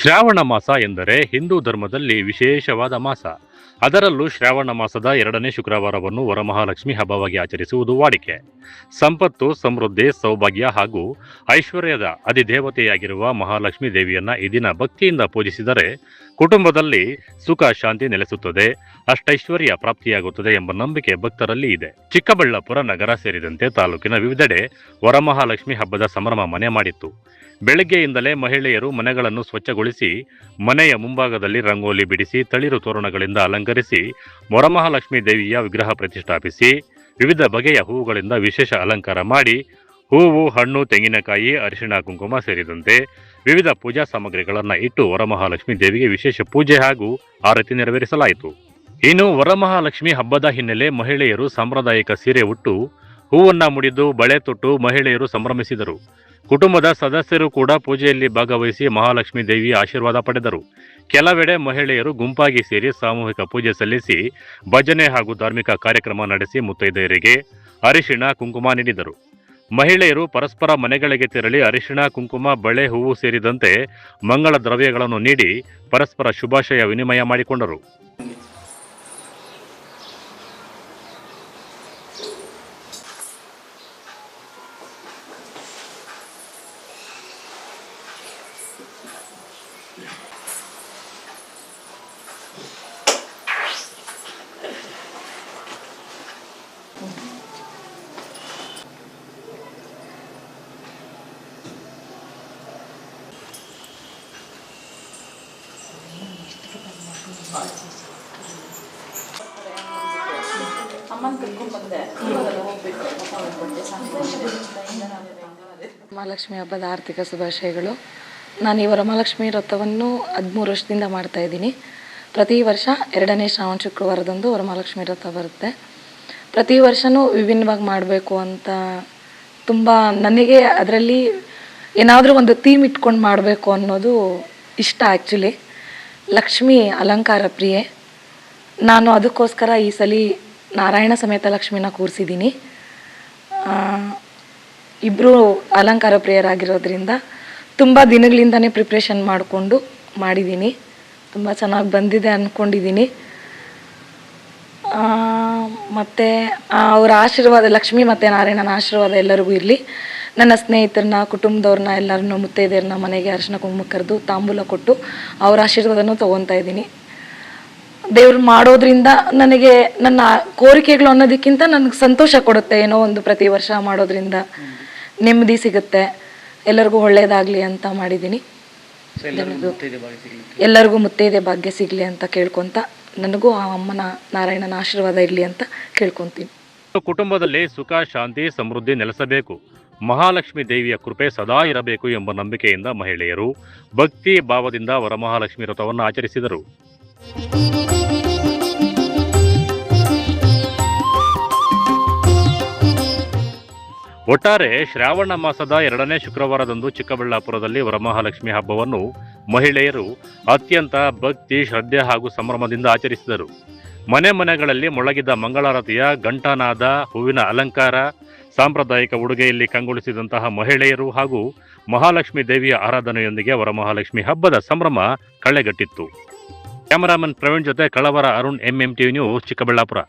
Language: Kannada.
ಶ್ರಾವಣ ಮಾಸ ಎಂದರೆ ಹಿಂದೂ ಧರ್ಮದಲ್ಲಿ ವಿಶೇಷವಾದ ಮಾಸ. ಅದರಲ್ಲೂ ಶ್ರಾವಣ ಮಾಸದ 2ನೇ ಶುಕ್ರವಾರವನ್ನು ವರಮಹಾಲಕ್ಷ್ಮಿ ಹಬ್ಬವಾಗಿ ಆಚರಿಸುವುದು ವಾಡಿಕೆ. ಸಂಪತ್ತು, ಸಮೃದ್ಧಿ, ಸೌಭಾಗ್ಯ ಹಾಗೂ ಐಶ್ವರ್ಯದ ಅಧಿದೇವತೆಯಾಗಿರುವ ಮಹಾಲಕ್ಷ್ಮಿ ದೇವಿಯನ್ನ ಈ ದಿನ ಭಕ್ತಿಯಿಂದ ಪೂಜಿಸಿದರೆ ಕುಟುಂಬದಲ್ಲಿ ಸುಖ ಶಾಂತಿ ನೆಲೆಸುತ್ತದೆ, ಅಷ್ಟೈಶ್ವರ್ಯ ಪ್ರಾಪ್ತಿಯಾಗುತ್ತದೆ ಎಂಬ ನಂಬಿಕೆ ಭಕ್ತರಲ್ಲಿ ಇದೆ. ಚಿಕ್ಕಬಳ್ಳಾಪುರ ನಗರ ಸೇರಿದಂತೆ ತಾಲೂಕಿನ ವಿವಿಧೆಡೆ ವರಮಹಾಲಕ್ಷ್ಮಿ ಹಬ್ಬದ ಸಂಭ್ರಮ ಮನೆ ಮಾಡಿತ್ತು. ಬೆಳಗ್ಗೆಯಿಂದಲೇ ಮಹಿಳೆಯರು ಮನೆಗಳನ್ನು ಸ್ವಚ್ಛಗೊಳಿಸಿ ಮನೆಯ ಮುಂಭಾಗದಲ್ಲಿ ರಂಗೋಲಿ ಬಿಡಿಸಿ ತಳಿರು ತೋರಣಗಳಿಂದ ಅಲಂಕರಿಸಿ ವರಮಹಾಲಕ್ಷ್ಮಿ ದೇವಿಯ ವಿಗ್ರಹ ಪ್ರತಿಷ್ಠಾಪಿಸಿ ವಿವಿಧ ಬಗೆಯ ಹೂವುಗಳಿಂದ ವಿಶೇಷ ಅಲಂಕಾರ ಮಾಡಿ ಹೂವು, ಹಣ್ಣು, ತೆಂಗಿನಕಾಯಿ, ಅರಿಶಿಣ, ಕುಂಕುಮ ಸೇರಿದಂತೆ ವಿವಿಧ ಪೂಜಾ ಸಾಮಗ್ರಿಗಳನ್ನು ಇಟ್ಟು ವರಮಹಾಲಕ್ಷ್ಮಿ ದೇವಿಗೆ ವಿಶೇಷ ಪೂಜೆ ಹಾಗೂ ಆರತಿ ನೆರವೇರಿಸಲಾಯಿತು. ಇನ್ನು ವರಮಹಾಲಕ್ಷ್ಮಿ ಹಬ್ಬದ ಹಿನ್ನೆಲೆ ಮಹಿಳೆಯರು ಸಾಂಪ್ರದಾಯಿಕ ಸೀರೆ ಉಟ್ಟು ಹೂವನ್ನ ಮುಡಿದು ಬಳೆ ತೊಟ್ಟು ಮಹಿಳೆಯರು ಸಂಭ್ರಮಿಸಿದರು. ಕುಟುಂಬದ ಸದಸ್ಯರು ಕೂಡ ಪೂಜೆಯಲ್ಲಿ ಭಾಗವಹಿಸಿ ಮಹಾಲಕ್ಷ್ಮಿ ದೇವಿಯ ಆಶೀರ್ವಾದ ಪಡೆದರು. ಕೆಲವೆಡೆ ಮಹಿಳೆಯರು ಗುಂಪಾಗಿ ಸೇರಿ ಸಾಮೂಹಿಕ ಪೂಜೆ ಸಲ್ಲಿಸಿ ಭಜನೆ ಹಾಗೂ ಧಾರ್ಮಿಕ ಕಾರ್ಯಕ್ರಮ ನಡೆಸಿ ಮುತ್ತೈದೆಯರಿಗೆ ಅರಿಶಿಣ, ಕುಂಕುಮ ನೀಡಿದರು. ಮಹಿಳೆಯರು ಪರಸ್ಪರ ಮನೆಗಳಿಗೆ ತೆರಳಿ ಅರಿಶಿಣ, ಕುಂಕುಮ, ಬಳೆ, ಹೂವು ಸೇರಿದಂತೆ ಮಂಗಳ ದ್ರವ್ಯಗಳನ್ನು ನೀಡಿ ಪರಸ್ಪರ ಶುಭಾಶಯ ವಿನಿಮಯ ಮಾಡಿಕೊಂಡರು. ಮಹಾಲಕ್ಷ್ಮಿ ಹಬ್ಬದ ಆರ್ಥಿಕ ಶುಭಾಶಯಗಳು. ನಾನು ಈ ವರಮಹಾಲಕ್ಷ್ಮಿ ವ್ರತವನ್ನು 13 ವರ್ಷದಿಂದ ಮಾಡ್ತಾ ಇದ್ದೀನಿ. ಪ್ರತಿ ವರ್ಷ 2ನೇ ಶ್ರಾವಣ ಶುಕ್ರವಾರದಂದು ವರಮಹಾಲಕ್ಷ್ಮಿ ವ್ರತ ಬರುತ್ತೆ. ಪ್ರತಿ ವರ್ಷವೂ ವಿಭಿನ್ನವಾಗಿ ಮಾಡಬೇಕು ಅಂತ ತುಂಬ ನನಗೆ ಅದರಲ್ಲಿ ಏನಾದರೂ ಒಂದು ಥೀಮ್ ಇಟ್ಕೊಂಡು ಮಾಡಬೇಕು ಅನ್ನೋದು ಇಷ್ಟ. ಆ್ಯಕ್ಚುಲಿ ಲಕ್ಷ್ಮಿ ಅಲಂಕಾರ ಪ್ರಿಯೆ ನಾನು. ಅದಕ್ಕೋಸ್ಕರ ಈ ಸಲ ನಾರಾಯಣ ಸಮೇತ ಲಕ್ಷ್ಮಿನ ಕೂರಿಸಿದ್ದೀನಿ. ಇಬ್ಬರು ಅಲಂಕಾರ ಪ್ರಿಯರಾಗಿರೋದ್ರಿಂದ ತುಂಬ ದಿನಗಳಿಂದನೇ ಪ್ರಿಪ್ರೇಷನ್ ಮಾಡಿಕೊಂಡು ಮಾಡಿದ್ದೀನಿ. ತುಂಬ ಚೆನ್ನಾಗಿ ಬಂದಿದೆ ಅಂದ್ಕೊಂಡಿದ್ದೀನಿ. ಮತ್ತು ಅವರ ಆಶೀರ್ವಾದ, ಲಕ್ಷ್ಮಿ ಮತ್ತು ನಾರಾಯಣನ ಆಶೀರ್ವಾದ ಎಲ್ಲರಿಗೂ ಇರಲಿ. ನನ್ನ ಸ್ನೇಹಿತರನ್ನ, ಕುಟುಂಬದವ್ರನ್ನ ಎಲ್ಲರನ್ನೂ, ಮುತ್ತೈದೆಯರನ್ನ ಮನೆಗೆ ಅರಿಶಿನ ಕುಂಕುಮ ಕರೆದು ತಾಂಬೂಲ ಕೊಟ್ಟು ಅವರ ಆಶೀರ್ವಾದನೂ ತೊಗೊತಾ ಇದ್ದೀನಿ. ದೇವ್ರು ಮಾಡೋದ್ರಿಂದ ನನಗೆ ನನ್ನ ಕೋರಿಕೆಗಳು ಅನ್ನೋದಕ್ಕಿಂತ ನನಗೆ ಸಂತೋಷ ಕೊಡುತ್ತೆ. ಏನೋ ಒಂದು ಪ್ರತಿ ವರ್ಷ ಮಾಡೋದ್ರಿಂದ ನೆಮ್ಮದಿ ಸಿಗುತ್ತೆ, ಎಲ್ಲರಿಗೂ ಒಳ್ಳೆಯದಾಗಲಿ ಅಂತ ಮಾಡಿದ್ದೀನಿ. ಎಲ್ಲರಿಗೂ ಮುತ್ತೈದೆ ಭಾಗ್ಯ ಸಿಗಲಿ ಅಂತ ಕೇಳ್ಕೊತ, ನನಗೂ ಆ ಅಮ್ಮನ ನಾರಾಯಣನ ಆಶೀರ್ವಾದ ಇರಲಿ ಅಂತ ಕೇಳ್ಕೊತೀನಿ. ಕುಟುಂಬದಲ್ಲಿ ಸುಖ, ಶಾಂತಿ, ಸಮೃದ್ಧಿ ನೆಲೆಸಬೇಕು, ಮಹಾಲಕ್ಷ್ಮಿ ದೇವಿಯ ಕೃಪೆ ಸದಾ ಇರಬೇಕು ಎಂಬ ನಂಬಿಕೆಯಿಂದ ಮಹಿಳೆಯರು ಭಕ್ತಿ ಭಾವದಿಂದ ವರಮಹಾಲಕ್ಷ್ಮಿ ವ್ರತವನ್ನು ಆಚರಿಸಿದರು. ಒಟ್ಟಾರೆ ಶ್ರಾವಣ ಮಾಸದ 2ನೇ ಶುಕ್ರವಾರದಂದು ಚಿಕ್ಕಬಳ್ಳಾಪುರದಲ್ಲಿ ವರಮಹಾಲಕ್ಷ್ಮಿ ಹಬ್ಬವನ್ನು ಮಹಿಳೆಯರು ಅತ್ಯಂತ ಭಕ್ತಿ, ಶ್ರದ್ಧೆ ಹಾಗೂ ಸಂಭ್ರಮದಿಂದ ಆಚರಿಸಿದರು. ಮನೆ ಮನೆಗಳಲ್ಲಿ ಮೊಳಗಿದ್ದ ಮಂಗಳಾರತಿಯ ಘಂಟಾನಾದ, ಹೂವಿನ ಅಲಂಕಾರ, ಸಾಂಪ್ರದಾಯಿಕ ಉಡುಗೆಯಲ್ಲಿ ಕಂಗೊಳಿಸಿದಂತಹ ಮಹಿಳೆಯರು ಹಾಗೂ ಮಹಾಲಕ್ಷ್ಮಿ ದೇವಿಯ ಆರಾಧನೆಯೊಂದಿಗೆ ವರಮಹಾಲಕ್ಷ್ಮಿ ಹಬ್ಬದ ಸಂಭ್ರಮ ಕಳೆಗಟ್ಟಿತ್ತು. ಕ್ಯಾಮರಾಮನ್ ಪ್ರವೀಣ್ ಜೊತೆ ಕಳವರ ಅರುಣ್, MMTV ನ್ಯೂಸ್, ಚಿಕ್ಕಬಳ್ಳಾಪುರ.